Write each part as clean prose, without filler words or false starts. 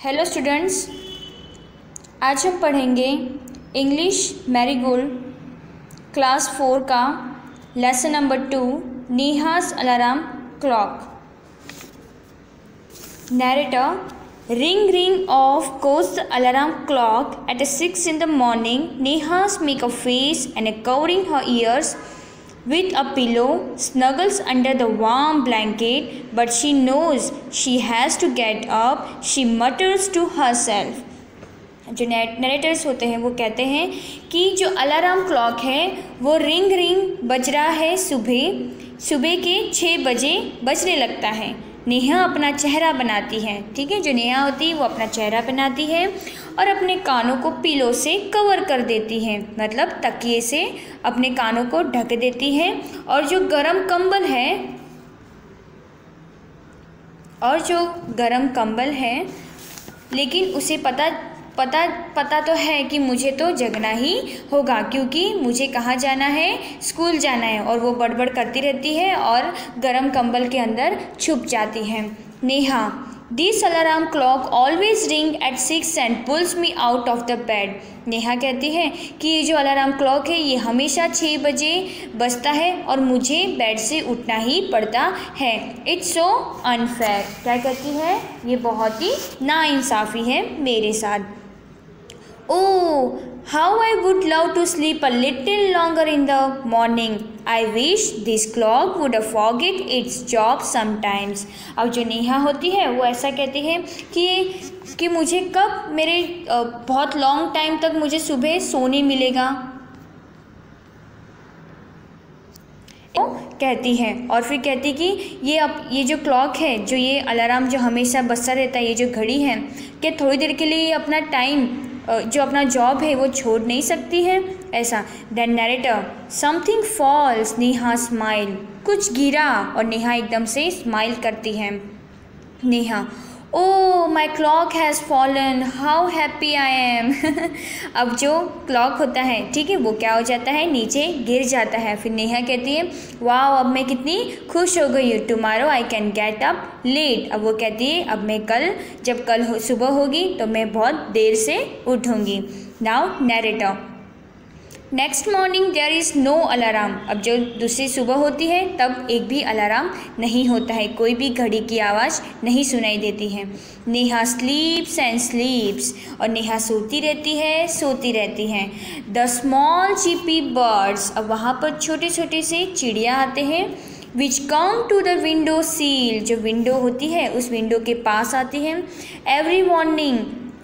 Hello students, आज हम पढ़ेंगे इंग्लिश मैरीगोल्ड क्लास 4 का lesson number 2 नेहास alarm clock. Narrator ring ring of goes the alarm clock at 6 in the morning. Neha's make a face and covering her ears with a pillow, snuggles under the warm blanket, but she knows she has to get up. She mutters to herself. जो narrator's होते हैं वो कहते हैं कि जो alarm clock है वो रिंग रिंग बज रहा है, सुबह के 6 बजे बजने लगता है। नेहा अपना चेहरा बनाती है, ठीक है, जो नेहा होती है वो अपना चेहरा बनाती है और अपने कानों को पिलो से कवर कर देती है, मतलब तकिए से अपने कानों को ढक देती है। और जो गरम कंबल है लेकिन उसे पता तो है कि मुझे तो जगना ही होगा, क्योंकि मुझे कहाँ जाना है, स्कूल जाना है। और वो बड़बड़ करती रहती है और गरम कंबल के अंदर छुप जाती है। Neha this alarm clock always ring at 6 and pulls me out of the bed. Neha कहती है कि ये जो अलार्म क्लॉक है ये हमेशा 6 बजे बजता है और मुझे बेड से उठना ही पड़ता है। It's so unfair. क्या कहती है, ये बहुत ही नाइंसाफ़ी है मेरे साथ। Oh, how I would love to sleep a little longer in the morning. I wish this clock would forget its job sometimes. अब जो नेहा होती है वो ऐसा कहती है कि मुझे कब मेरे बहुत लॉन्ग टाइम तक मुझे सुबह सोने मिलेगा, कहती है। और फिर कहती कि ये जो क्लॉक है, जो ये अलार्म जो हमेशा बजता रहता है, ये जो घड़ी है, कि थोड़ी देर के लिए अपना टाइम जो अपना जॉब है वो छोड़ नहीं सकती है, ऐसा। Then narrator something falls, Neha smile, कुछ गिरा और नेहा एकदम से स्माइल करती है। Neha oh my clock has fallen, how happy I am. अब जो क्लॉक होता है, ठीक है, वो क्या हो जाता है, नीचे गिर जाता है। फिर नेहा कहती है वाह अब मैं कितनी खुश हो गई हूँ, tomorrow I can get up late. अब वो कहती है अब मैं जब कल सुबह होगी तो मैं बहुत देर से उठूँगी। Now narrator next morning there is no alarm. अब जो दूसरी सुबह होती है तब एक भी अलार्म नहीं होता है, कोई भी घड़ी की आवाज़ नहीं सुनाई देती है। नेहा स्लीप्स एंड स्लीप्स, और नेहा सोती रहती है। द स्मॉल चिपी बर्ड्स, अब वहाँ पर छोटे छोटे से चिड़िया आते हैं। Which come to the window sill, जो विंडो होती है उस विंडो के पास आती है। Every morning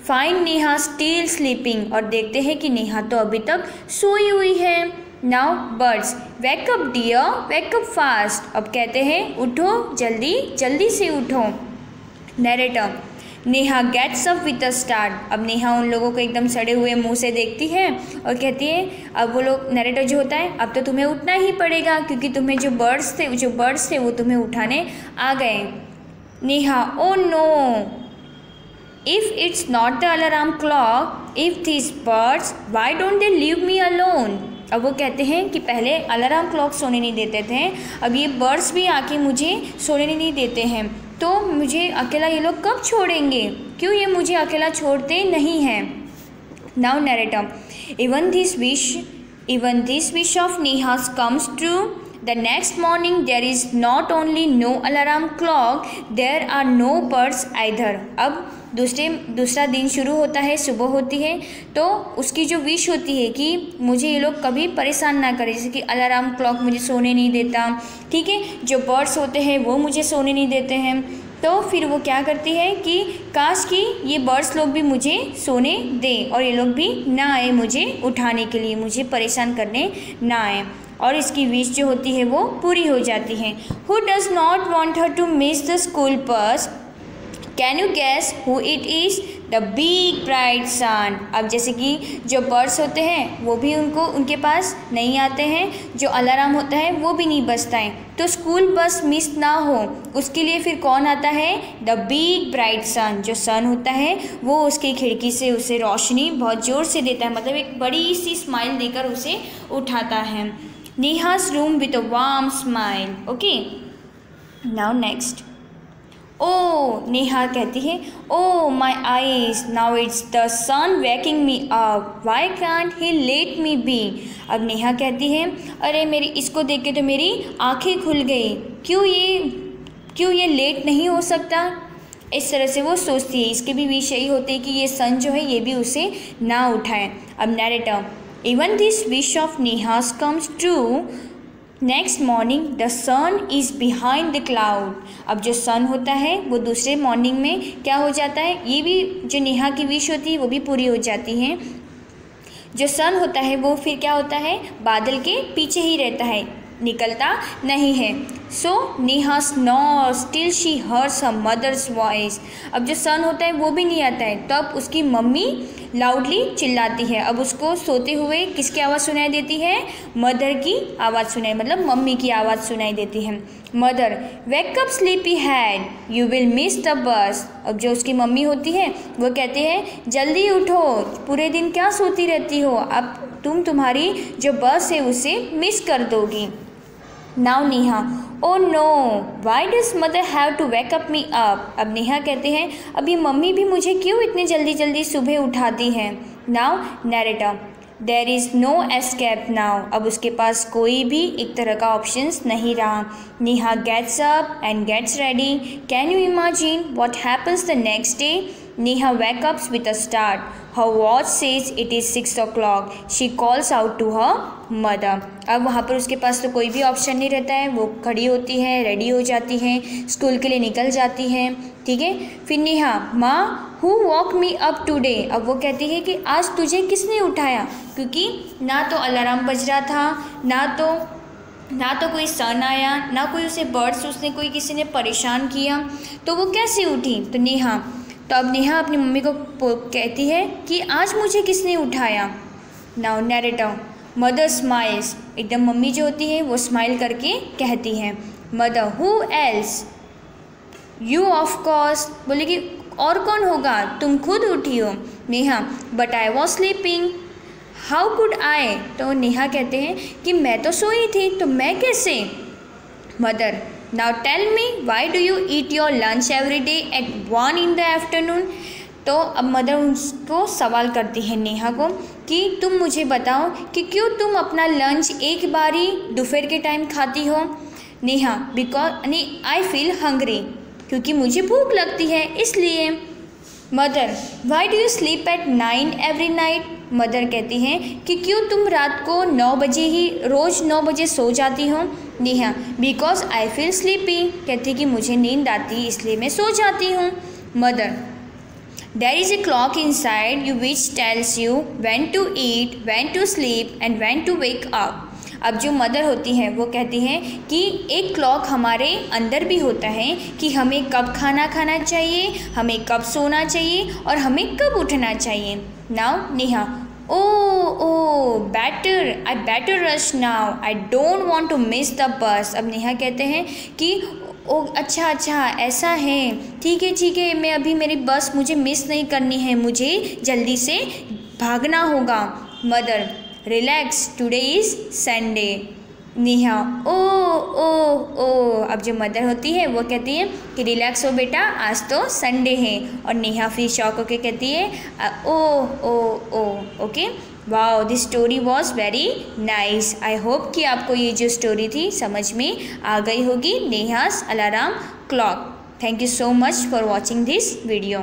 find Neha still sleeping, और देखते हैं कि नेहा तो अभी तक सोई हुई है। Now birds wake up dear, wake up fast, अब कहते हैं उठो जल्दी से उठो। Narrator Neha gets up with a start, अब नेहा उन लोगों को एकदम सड़े हुए मुंह से देखती है और कहती है, अब वो लोग, नरेटर जो होता है, अब तो तुम्हें उठना ही पड़ेगा क्योंकि तुम्हें जो बर्ड्स थे वो तुम्हें उठाने आ गए। Neha oh no, if it's not the alarm clock, if these birds, why don't they leave me alone? अब वो कहते हैं कि पहले अलार्म क्लॉक सोने नहीं देते थे, अब ये बर्ड्स भी आके मुझे सोने नहीं देते हैं, तो मुझे अकेला ये लोग कब छोड़ेंगे, क्यों ये मुझे अकेला छोड़ते नहीं हैं। Now narrator even this wish of Neha's comes true. The next morning there is not only no alarm clock, there are no birds either. अब दूसरा दिन शुरू होता है, सुबह होती है, तो उसकी जो विश होती है कि मुझे ये लोग कभी परेशान ना करें, जैसे कि अलार्म क्लॉक मुझे सोने नहीं देता, ठीक है, जो बर्ड्स होते हैं वो मुझे सोने नहीं देते हैं, तो फिर वो क्या करती है कि काश कि ये बर्ड्स लोग भी मुझे सोने दें और ये लोग भी ना आए मुझे उठाने के लिए, मुझे परेशान करने ना आए, और इसकी विश जो होती है वो पूरी हो जाती है। Who does not want her to miss the school bus, can you guess who it is, the big bright sun. अब जैसे कि जो बर्ड्स होते हैं वो भी उनके पास नहीं आते हैं, जो अलार्म होता है वो भी नहीं बजता है, तो स्कूल बस मिस ना हो उसके लिए फिर कौन आता है, द बिग ब्राइट सन। जो सन होता है वो उसकी खिड़की से उसे रोशनी बहुत ज़ोर से देता है, मतलब एक बड़ी सी स्माइल देकर उसे उठाता है। नेहा's room with a warm smile. Okay, now next. ओ, नेहा कहती है, oh my eyes, now it's the sun waking me up, why can't he let me be. अब नेहा कहती है, अरे मेरी इसको देख के तो मेरी आंखें खुल गई, क्यों ये लेट नहीं हो सकता। इस तरह से वो सोचती है। इसके भी विश यही होते हैं कि ये सन जो है ये भी उसे ना उठाए। अब narrator, even this wish of Neha's comes true, next morning the sun is behind the cloud. अब जो सन होता है वो दूसरे मॉर्निंग में क्या हो जाता है, ये भी जो नेहा की विश होती है वो भी पूरी हो जाती है। जो सन होता है वो फिर क्या होता है, बादल के पीछे ही रहता है, निकलता नहीं है। So Neha snores till she hears her mother's voice. अब जो सन होता है वो भी नहीं आता है, तब उसकी मम्मी लाउडली चिल्लाती है। अब उसको सोते हुए किसकी आवाज़ सुनाई देती है, मदर की आवाज़ सुनाई, मतलब मम्मी की आवाज़ सुनाई देती है। Mother, wake up sleepy head, you will miss the bus. अब जो उसकी मम्मी होती है वो कहती है, जल्दी उठो, पूरे दिन क्या सोती रहती हो, अब तुम्हारी जो बस है उसे मिस कर दोगी। Now Neha, oh no, why does mother have to wake up me up. अब नेहा कहते हैं, अभी मम्मी भी मुझे क्यों इतने जल्दी जल्दी सुबह उठाती हैं। Now narrator, there is no escape now. अब उसके पास कोई भी एक तरह का ऑप्शंस नहीं रहा। Neha gets up and gets ready. Can you imagine what happens the next day. Neha wakes up with a start. Her watch says it is 6 o'clock. She calls out to her mother. अब वहाँ पर उसके पास तो कोई भी option नहीं रहता है। वो खड़ी होती है, रेडी हो जाती है, स्कूल के लिए निकल जाती है। ठीक है, फिर नेहा, माँ who walk me up today. अब वो कहती है कि आज तुझे किसने उठाया, क्योंकि ना तो अलार्म बज रहा था, ना तो कोई सन आया, ना कोई उसे बर्ड्स उसने कोई किसी ने परेशान किया, तो वो कैसे उठी। तो अब नेहा अपनी मम्मी को कहती है कि आज मुझे किसने उठाया। Now narrator, mother smiles. एकदम मम्मी जो होती है वो स्माइल करके कहती है, mother, who else, you of course. बोले कि और कौन होगा, तुम खुद उठी हो। Neha, but I was sleeping, how could I. तो नेहा कहते हैं कि मैं तो सोई थी, तो मैं कैसे। Mother, now tell me why do you eat your lunch every day at 1 in the afternoon। तो अब मदर उसको सवाल करती है नेहा को कि तुम मुझे बताओ कि क्यों तुम अपना लंच एक बार ही दोपहर के टाइम खाती हो। Neha, because I feel hungry, क्योंकि मुझे भूख लगती है इसलिए। Mother, Y do you sleep at 9 every night. Mother कहती हैं कि क्यों तुम रात को 9 बजे ही रोज़ 9 बजे सो जाती हो। Neha, because I feel sleepy. कहती कि मुझे नींद आती इसलिए मैं सो जाती हूँ। Mother, there is a clock inside you which tells you when to eat, when to sleep and when to wake up. अब जो मदर होती हैं वो कहती हैं कि एक क्लॉक हमारे अंदर भी होता है कि हमें कब खाना खाना चाहिए, हमें कब सोना चाहिए और हमें कब उठना चाहिए। Now Neha, oh better, I better rush now, I don't want to miss the bus. अब नेहा कहते हैं कि ओ अच्छा ऐसा है, ठीक है, मैं अभी मेरी बस मुझे मिस नहीं करनी है, मुझे जल्दी से भागना होगा। Mother, relax, today is Sunday. Neha, oh. अब जो मदर होती है वो कहती है कि रिलैक्स हो बेटा, आज तो संडे है। और नेहा फिर शॉक होके कहती है, oh okay, wow, this story was very nice. I hope कि आपको ये जो स्टोरी थी समझ में आ गई होगी, Neha's alarm clock. Thank you so much for watching this video.